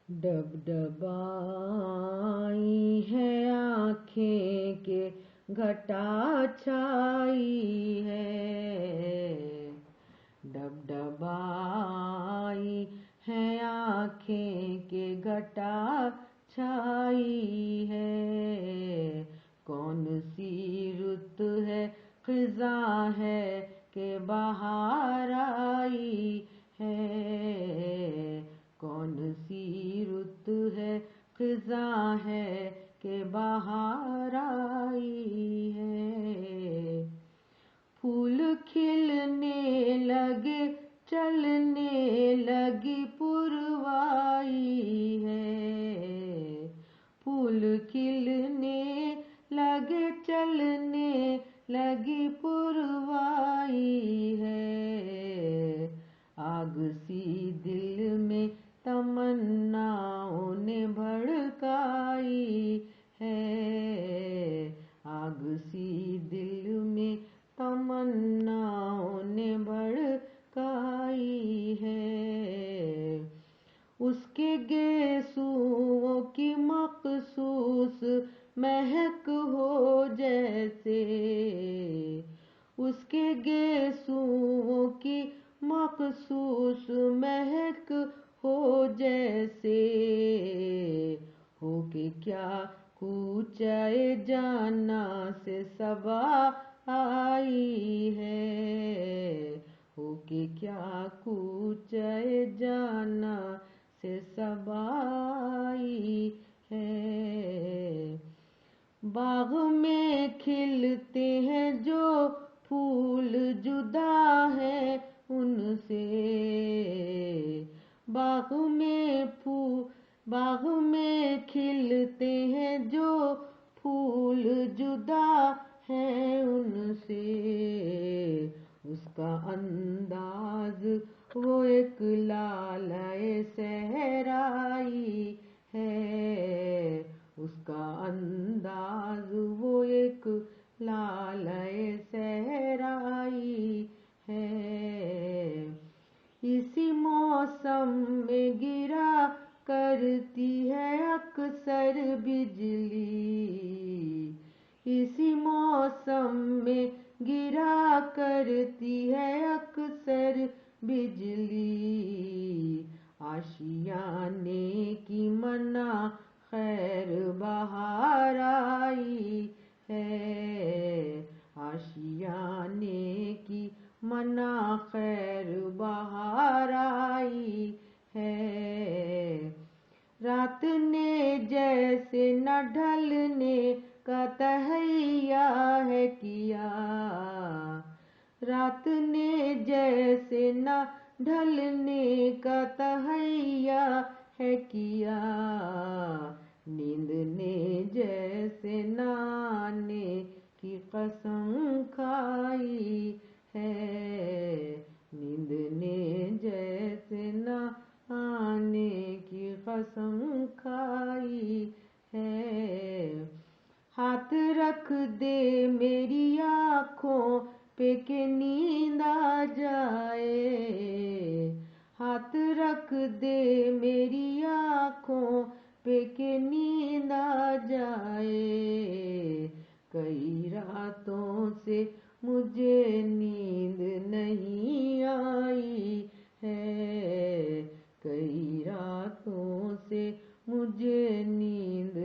डबडबाई है आँखें के घटा छाई है। डबडबाई है आँखें के घटा छाई है। कौन सी रुत है खिज़ा है के बहार आई है। कौन सी रुत है खिज़ा है के बहार आई है। फूल खिलने लगे चलने लगी पुरवाई है। फूल खिलने लगे चलने लगी पुरवाई है। आग सी दिल में तमन्नाओं ने भड़काई है। आग सी दिल में तमन्नाओं ने भड़काई है। उसके गेसुओं की मखसूस महक हो जैसे। उसके गेसुओं की मखसूस महक हो जैसे। हो के क्या कूचाए जाना से सबा आई है। हो के क्या कूचाए जाना से सबा आई है। बाग में खिलते हैं जो फूल जुदा है उनसे। बाग में खिलते हैं जो फूल जुदा है उनसे। उसका अंदाज वो एक लालए सहराई है। उसका अंदाज वो एक लालए सहराई है। इसी मौसम में गिरा करती है अक्सर बिजली। इसी मौसम में गिरा करती है अक्सर बिजली। आशियाने की मना खैर बहार आई है। आशियाने की मना खैर बहार आई है। रात ने जैसे न ढलने का तहैया है किया। रात ने जैसे न ढलने का तहैया है किया। नींद ने जैसे नाने की कसम खाई है। नींद ने जैसे नाने की कसम खाई है। हाथ रख दे मेरी आँखों पे के नींद आ जाए। हाथ रख दे मेरी आँखों पे के नींद आ जाए। कई रातों से मुझे नींद नहीं आई है। कई रातों से मुझे नींद